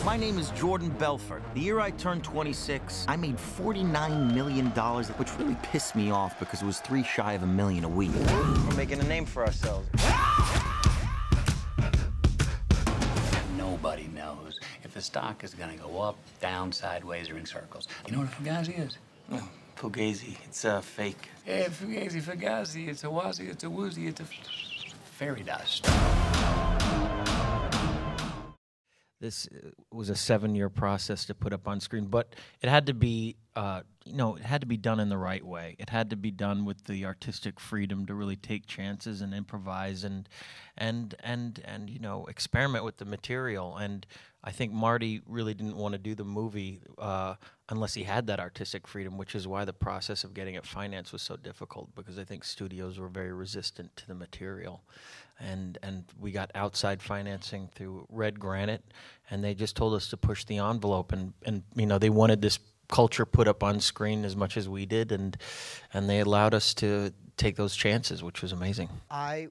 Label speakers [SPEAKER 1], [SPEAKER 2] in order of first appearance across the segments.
[SPEAKER 1] My name is Jordan Belfort. The year I turned 26, I made $49 million, which really pissed me off because it was 3 shy of $1 million a week.
[SPEAKER 2] We're making a name for ourselves.
[SPEAKER 3] Nobody knows if the stock is going to go up, down, sideways, or in circles. You know what a Fugazi is?
[SPEAKER 1] Oh, Fugazi, it's fake.
[SPEAKER 3] Yeah, Fugazi, Fugazi, it's a wazi, it's a woozy, it's a fairy dust.
[SPEAKER 4] This was a 7-year process to put up on screen, but it had to be, it had to be done in the right way. It had to be done with the artistic freedom to really take chances and improvise and experiment with the material. And I think Marty really didn't want to do the movie unless he had that artistic freedom, which is why the process of getting it financed was so difficult, because I think studios were very resistant to the material. And we got outside financing through Red Granite, and they just told us to push the envelope, and they wanted this culture put up on screen as much as we did, and they allowed us to take those chances, which was amazing.
[SPEAKER 5] I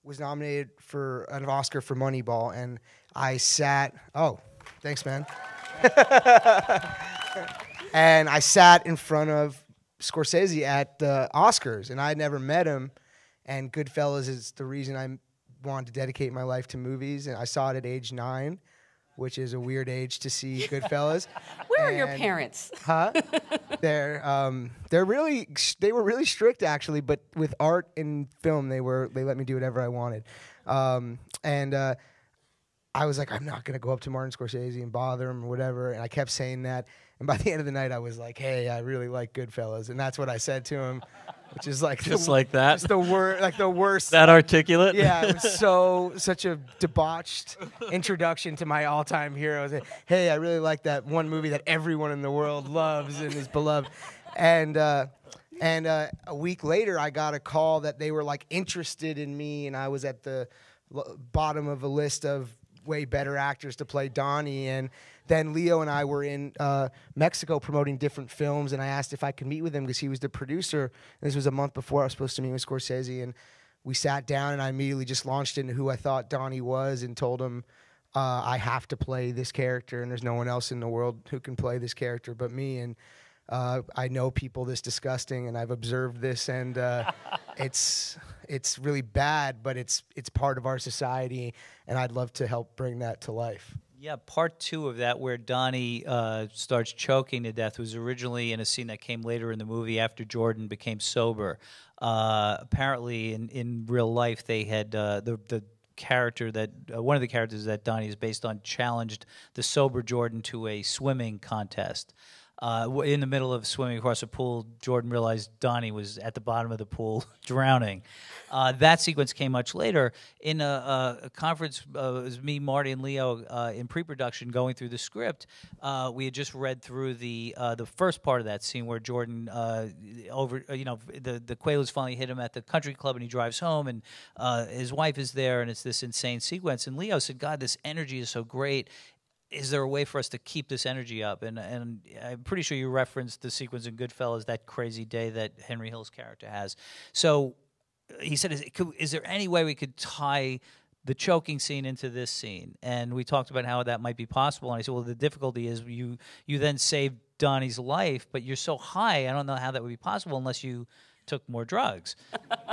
[SPEAKER 5] was nominated for an Oscar for Moneyball, and I sat, oh, thanks, man. And I sat in front of Scorsese at the Oscars, and I had never met him, and Goodfellas is the reason I wanted to dedicate my life to movies, and I saw it at age 9, which is a weird age to see Goodfellas.
[SPEAKER 6] Where are your parents?
[SPEAKER 5] Huh? They were really strict, actually, but with art and film, they let me do whatever I wanted. I was like, I'm not gonna go up to Martin Scorsese and bother him or whatever, and I kept saying that. And by the end of the night, I was like, hey, I really like Goodfellas, and that's what I said to him, which is like
[SPEAKER 4] like that,
[SPEAKER 5] just the worst.
[SPEAKER 4] That articulate.
[SPEAKER 5] Yeah, it was such a debauched introduction to my all-time hero. I was like, hey, I really like that one movie that everyone in the world loves and is beloved. And a week later, I got a call that they were like interested in me, and I was at the bottom of a list of way better actors to play Donnie. And then Leo and I were in Mexico promoting different films, and I asked if I could meet with him because he was the producer. And this was a month before I was supposed to meet with Scorsese, and we sat down, and I immediately just launched into who I thought Donnie was and told him I have to play this character, and there's no one else in the world who can play this character but me. And I know people this disgusting, and I've observed this, and it's really bad, but it's part of our society, and I'd love to help bring that to life.
[SPEAKER 7] Yeah, part 2 of that, where Donnie starts choking to death, was originally in a scene that came later in the movie after Jordan became sober. Apparently, in real life, they had the character that one of the characters that Donnie is based on challenged the sober Jordan to a swimming contest. In the middle of swimming across a pool, Jordan realized Donnie was at the bottom of the pool drowning. That sequence came much later. In a conference, it was me, Marty, and Leo in pre-production going through the script. We had just read through the first part of that scene where Jordan, the Quaaludes finally hit him at the country club, and he drives home, and his wife is there, and it's this insane sequence. And Leo said, God, this energy is so great. Is there a way for us to keep this energy up? And I'm pretty sure you referenced the sequence in Goodfellas, that crazy day that Henry Hill's character has. So he said, is there any way we could tie the choking scene into this scene? And we talked about how that might be possible. And I said, well, the difficulty is you then saved Donnie's life, but you're so high, I don't know how that would be possible unless you took more drugs.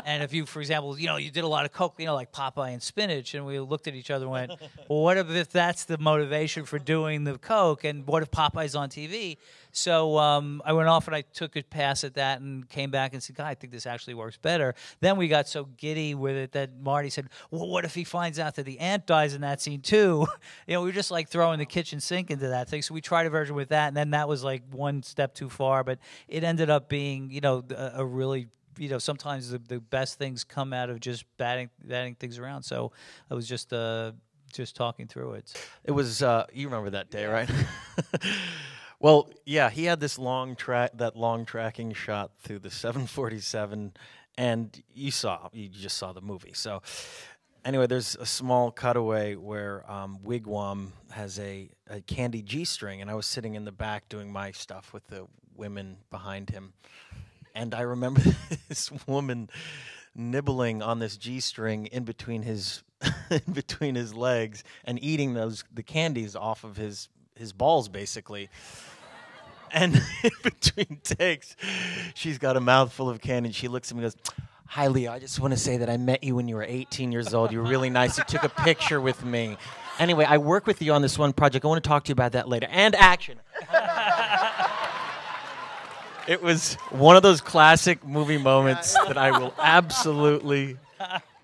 [SPEAKER 7] And if you, for example, you did a lot of coke, like Popeye and spinach, and we looked at each other and went, well, what if that's the motivation for doing the coke, and what if Popeye's on TV? So I went off and I took a pass at that and came back and said, God, I think this actually works better. Then we got so giddy with it that Marty said, well, what if he finds out that the aunt dies in that scene too? We were just like throwing the kitchen sink into that thing. So we tried a version with that, and then that was like one step too far. But it ended up being, a really, sometimes the best things come out of just batting things around. So I was just talking through it.
[SPEAKER 4] It was you remember that day, right? Well, yeah, he had this long tracking shot through the 747, and you just saw the movie. So anyway, there's a small cutaway where Wigwam has a candy G-string, and I was sitting in the back doing my stuff with the women behind him. And I remember this woman nibbling on this G-string in between his legs and eating the candies off of his his balls, basically. And in between takes, she's got a mouthful of candy. She looks at me and goes, "Hi, Leo. I just want to say that I met you when you were 18 years old. You were really nice. You took a picture with me. Anyway, I work with you on this one project. I want to talk to you about that later." And action. It was one of those classic movie moments that I will absolutely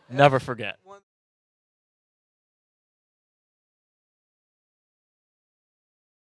[SPEAKER 4] never forget.